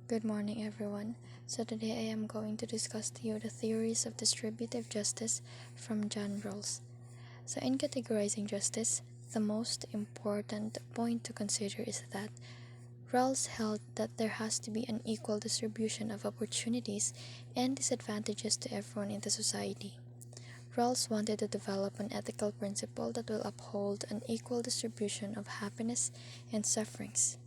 Good morning, everyone. So, today I am going to discuss to you the theories of distributive justice from John Rawls. So, in categorizing justice, the most important point to consider is that Rawls held that there has to be an equal distribution of opportunities and disadvantages to everyone in the society. Rawls wanted to develop an ethical principle that will uphold an equal distribution of happiness and sufferings.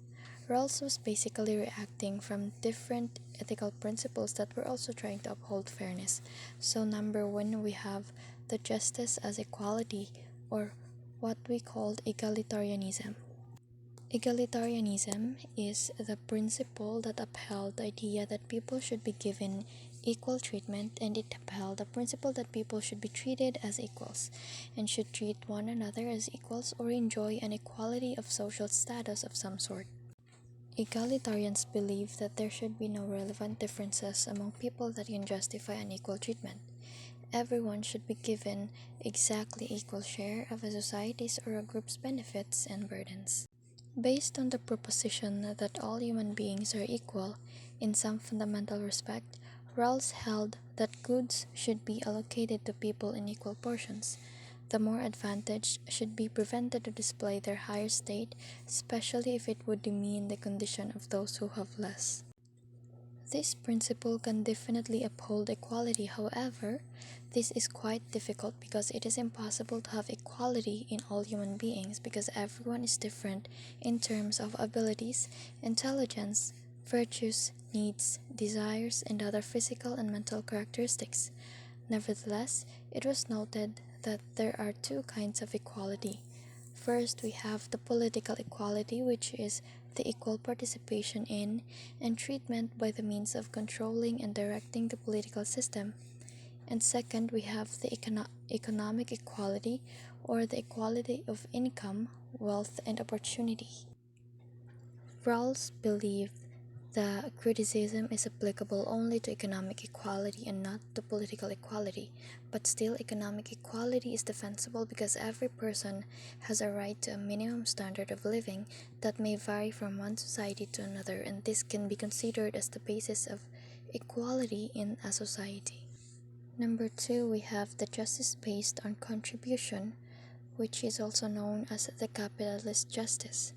Rawls was basically reacting from different ethical principles that were also trying to uphold fairness. So, number one, we have the justice as equality, or what we called egalitarianism. Egalitarianism is the principle that upheld the idea that people should be given equal treatment, and it upheld the principle that people should be treated as equals and should treat one another as equals or enjoy an equality of social status of some sort. Egalitarians believe that there should be no relevant differences among people that can justify unequal treatment. Everyone should be given exactly equal share of a society's or a group's benefits and burdens. Based on the proposition that all human beings are equal in some fundamental respect, Rawls held that goods should be allocated to people in equal portions. The more advantaged should be prevented to display their higher state, especially if it would demean the condition of those who have less. This principle can definitely uphold equality. However, this is quite difficult because it is impossible to have equality in all human beings because everyone is different in terms of abilities, intelligence, virtues, needs, desires, and other physical and mental characteristics. Nevertheless, it was noted that there are two kinds of equality. First, we have the political equality, which is the equal participation in and treatment by the means of controlling and directing the political system. And second, we have the economic equality, or the equality of income, wealth, and opportunity. Rawls believed the criticism is applicable only to economic equality and not to political equality, but still economic equality is defensible because every person has a right to a minimum standard of living that may vary from one society to another, and this can be considered as the basis of equality in a society. Number two, we have the justice based on contribution, which is also known as the capitalist justice.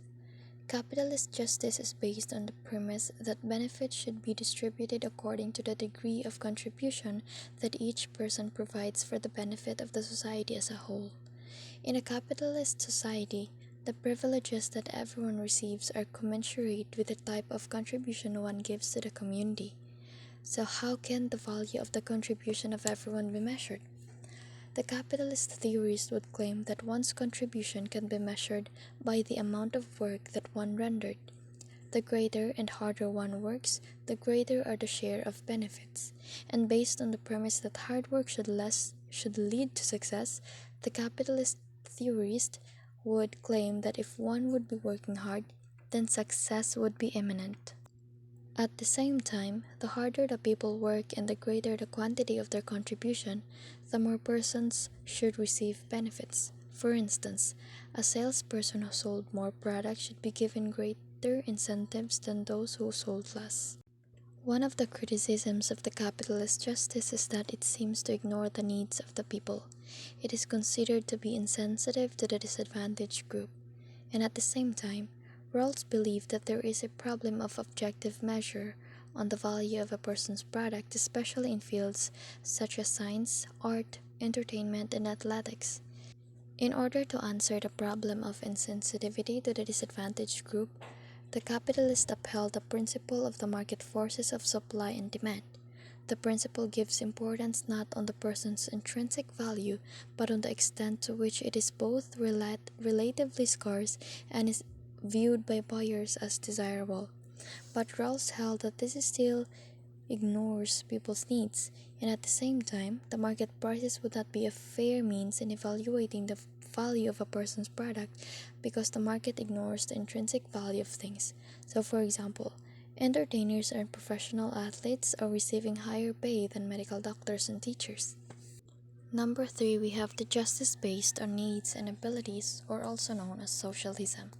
Capitalist justice is based on the premise that benefits should be distributed according to the degree of contribution that each person provides for the benefit of the society as a whole. In a capitalist society, the privileges that everyone receives are commensurate with the type of contribution one gives to the community. So, how can the value of the contribution of everyone be measured? The capitalist theorist would claim that one's contribution can be measured by the amount of work that one rendered. The greater and harder one works, the greater are the share of benefits. And based on the premise that hard work should lead to success, the capitalist theorist would claim that if one would be working hard, then success would be imminent. At the same time, the harder the people work and the greater the quantity of their contribution, the more persons should receive benefits. For instance, a salesperson who sold more products should be given greater incentives than those who sold less. One of the criticisms of the capitalist justice is that it seems to ignore the needs of the people. It is considered to be insensitive to the disadvantaged group, and at the same time, Rawls believed that there is a problem of objective measure on the value of a person's product, especially in fields such as science, art, entertainment, and athletics. In order to answer the problem of insensitivity to the disadvantaged group, the capitalist upheld the principle of the market forces of supply and demand. The principle gives importance not on the person's intrinsic value, but on the extent to which it is both relatively scarce and is viewed by buyers as desirable. But Rawls held that this still ignores people's needs, and at the same time, the market prices would not be a fair means in evaluating the value of a person's product because the market ignores the intrinsic value of things. So, for example, entertainers and professional athletes are receiving higher pay than medical doctors and teachers. Number three, we have the justice based on needs and abilities, or also known as socialism.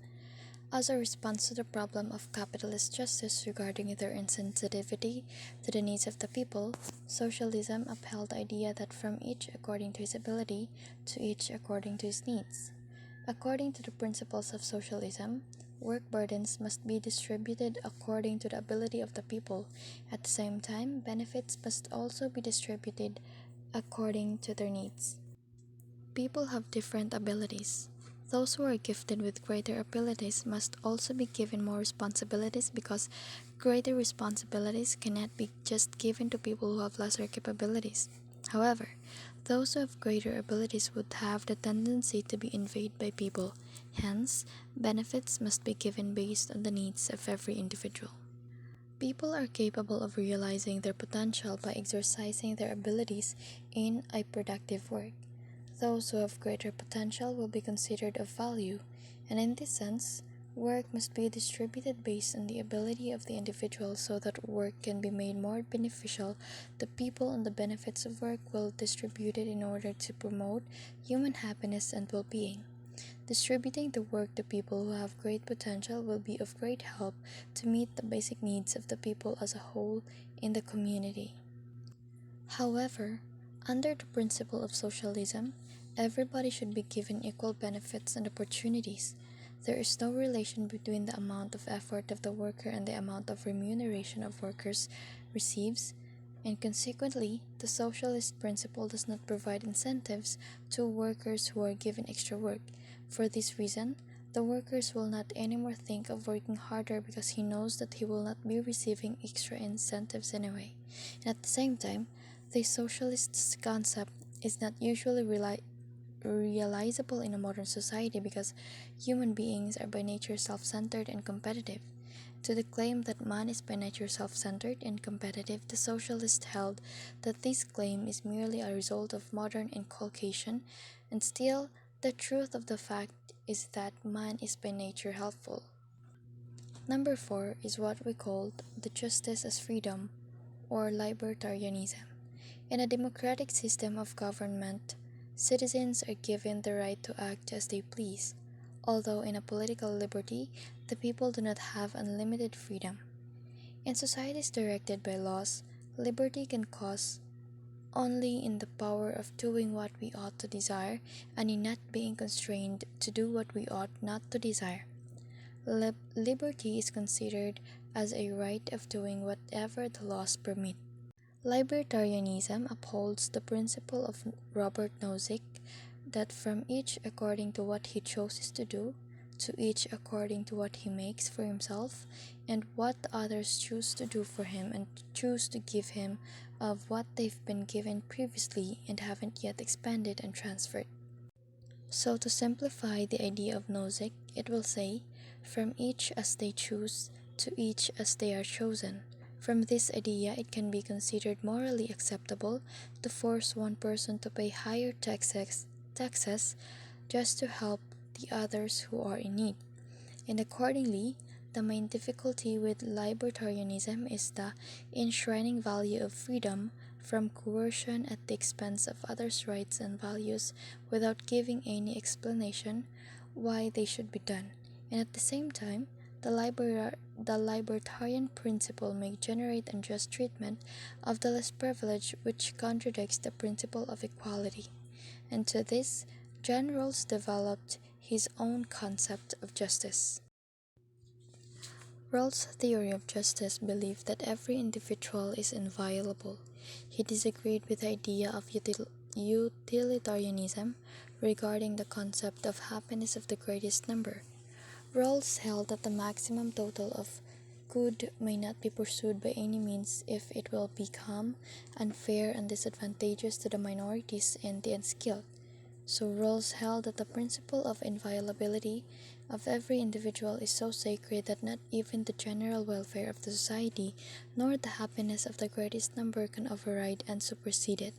As a response to the problem of capitalist justice regarding their insensitivity to the needs of the people, socialism upheld the idea that from each according to his ability, to each according to his needs. According to the principles of socialism, work burdens must be distributed according to the ability of the people. At the same time, benefits must also be distributed according to their needs. People have different abilities. Those who are gifted with greater abilities must also be given more responsibilities because greater responsibilities cannot be just given to people who have lesser capabilities. However, those who have greater abilities would have the tendency to be invaded by people. Hence, benefits must be given based on the needs of every individual. People are capable of realizing their potential by exercising their abilities in a productive work. Those who have greater potential will be considered of value, and in this sense, work must be distributed based on the ability of the individual so that work can be made more beneficial to people and the benefits of work will be distributed in order to promote human happiness and well-being. Distributing the work to people who have great potential will be of great help to meet the basic needs of the people as a whole in the community. However, under the principle of socialism, everybody should be given equal benefits and opportunities. There is no relation between the amount of effort of the worker and the amount of remuneration of workers receives, and consequently, the socialist principle does not provide incentives to workers who are given extra work. For this reason, the workers will not anymore think of working harder because he knows that he will not be receiving extra incentives anyway. And at the same time, the socialist concept is not usually realizable in a modern society because human beings are by nature self-centered and competitive. To the claim that man is by nature self-centered and competitive, the socialist held that this claim is merely a result of modern inculcation, and still, the truth of the fact is that man is by nature helpful. Number 4 is what we call the justice as freedom, or libertarianism. In a democratic system of government, citizens are given the right to act as they please, although in a political liberty, the people do not have unlimited freedom. In societies directed by laws, liberty can cause only in the power of doing what we ought to desire and in not being constrained to do what we ought not to desire. Liberty is considered as a right of doing whatever the laws permit. Libertarianism upholds the principle of Robert Nozick that from each according to what he chooses to do, to each according to what he makes for himself, and what others choose to do for him and choose to give him of what they've been given previously and haven't yet expanded and transferred. So to simplify the idea of Nozick, it will say, from each as they choose, to each as they are chosen. From this idea, it can be considered morally acceptable to force one person to pay higher taxes just to help the others who are in need. And accordingly, the main difficulty with libertarianism is the enshrining value of freedom from coercion at the expense of others' rights and values without giving any explanation why they should be done. And at the same time, the libertarian principle may generate unjust treatment of the less privileged, which contradicts the principle of equality. And to this, John Rawls developed his own concept of justice. Rawls' theory of justice believed that every individual is inviolable. He disagreed with the idea of utilitarianism regarding the concept of happiness of the greatest number. Rawls held that the maximum total of good may not be pursued by any means if it will become unfair and disadvantageous to the minorities and the unskilled. So Rawls held that the principle of inviolability of every individual is so sacred that not even the general welfare of the society nor the happiness of the greatest number can override and supersede it.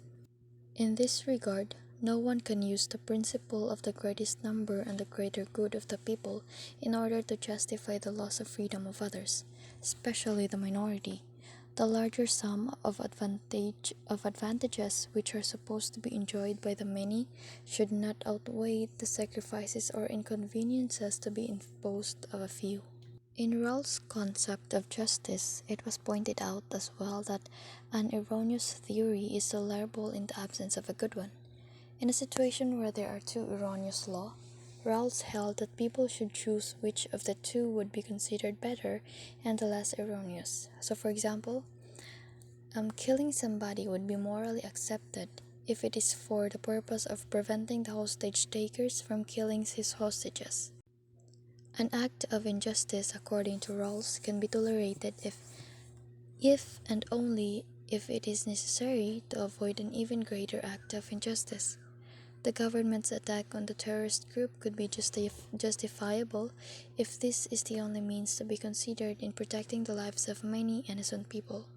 In this regard, no one can use the principle of the greatest number and the greater good of the people in order to justify the loss of freedom of others, especially the minority. The larger sum of advantages which are supposed to be enjoyed by the many should not outweigh the sacrifices or inconveniences to be imposed of a few. In Rawls' concept of justice, it was pointed out as well that an erroneous theory is tolerable in the absence of a good one. In a situation where there are two erroneous laws, Rawls held that people should choose which of the two would be considered better and the less erroneous. So, for example, killing somebody would be morally accepted if it is for the purpose of preventing the hostage takers from killing his hostages. An act of injustice, according to Rawls, can be tolerated if and only if it is necessary to avoid an even greater act of injustice. The government's attack on the terrorist group could be justifiable if this is the only means to be considered in protecting the lives of many innocent people.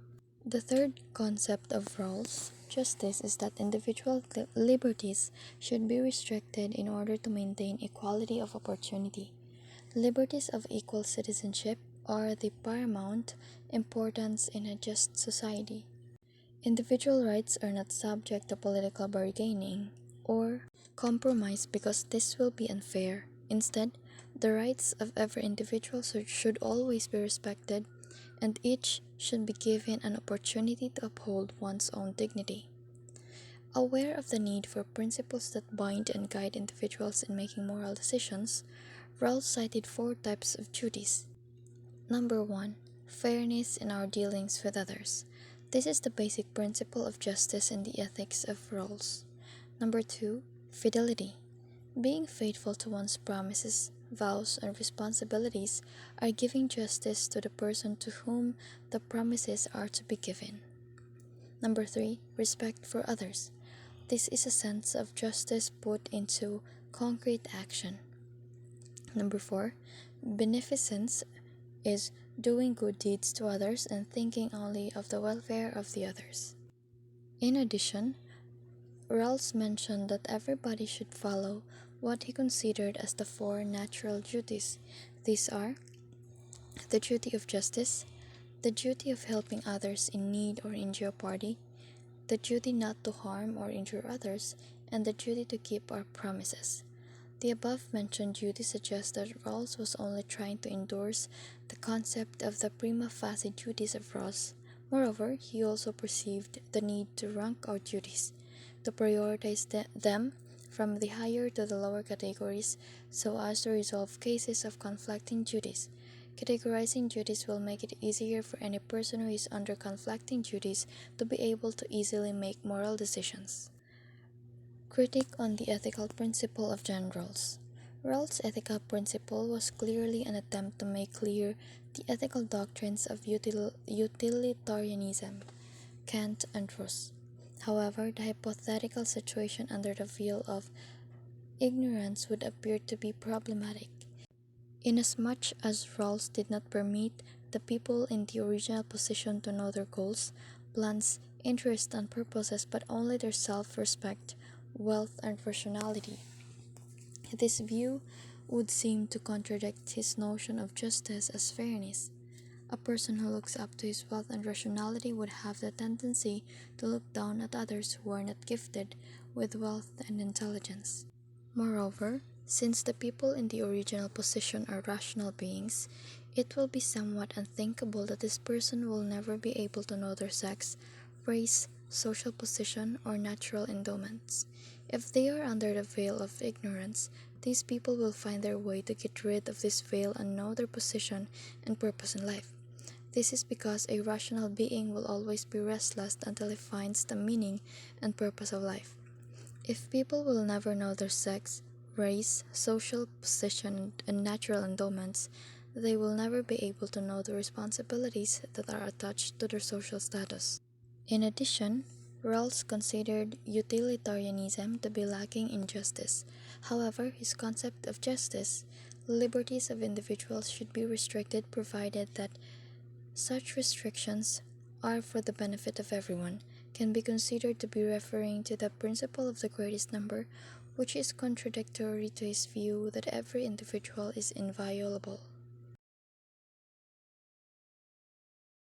The third concept of Rawls' justice is that individual liberties should be restricted in order to maintain equality of opportunity. Liberties of equal citizenship are the paramount importance in a just society. Individual rights are not subject to political bargaining or compromise because this will be unfair. Instead, the rights of every individual should always be respected, and each should be given an opportunity to uphold one's own dignity. Aware of the need for principles that bind and guide individuals in making moral decisions, Rawls cited four types of duties. Number 1. Fairness in our dealings with others. This is the basic principle of justice in the ethics of Rawls. Number 2. Fidelity. Being faithful to one's promises, vows, and responsibilities are giving justice to the person to whom the promises are to be given. Number 3. Respect for others. This is a sense of justice put into concrete action. Number 4. Beneficence is doing good deeds to others and thinking only of the welfare of the others. In addition, Rawls mentioned that everybody should follow what he considered as the four natural duties. These are the duty of justice, the duty of helping others in need or injure a party, the duty not to harm or injure others, and the duty to keep our promises. The above-mentioned duties suggest that Rawls was only trying to endorse the concept of the prima facie duties of Rawls. Moreover, he also perceived the need to rank our duties, to prioritize them from the higher to the lower categories so as to resolve cases of conflicting duties. Categorizing duties will make it easier for any person who is under conflicting duties to be able to easily make moral decisions. Critique on the ethical principle of John Rawls. Rawls' ethical principle was clearly an attempt to make clear the ethical doctrines of utilitarianism, Kant, and Rousseau. However, the hypothetical situation under the veil of ignorance would appear to be problematic, inasmuch as Rawls did not permit the people in the original position to know their goals, plans, interests, and purposes, but only their self-respect, wealth, and rationality. This view would seem to contradict his notion of justice as fairness. A person who looks up to his wealth and rationality would have the tendency to look down at others who are not gifted with wealth and intelligence. Moreover, since the people in the original position are rational beings, it will be somewhat unthinkable that this person will never be able to know their sex, race, social position, or natural endowments. If they are under the veil of ignorance, these people will find their way to get rid of this veil and know their position and purpose in life. This is because a rational being will always be restless until he finds the meaning and purpose of life. If people will never know their sex, race, social position, and natural endowments, they will never be able to know the responsibilities that are attached to their social status. In addition, Rawls considered utilitarianism to be lacking in justice. However, his concept of justice, liberties of individuals should be restricted provided that such restrictions are for the benefit of everyone, can be considered to be referring to the principle of the greatest number, which is contradictory to his view that every individual is inviolable.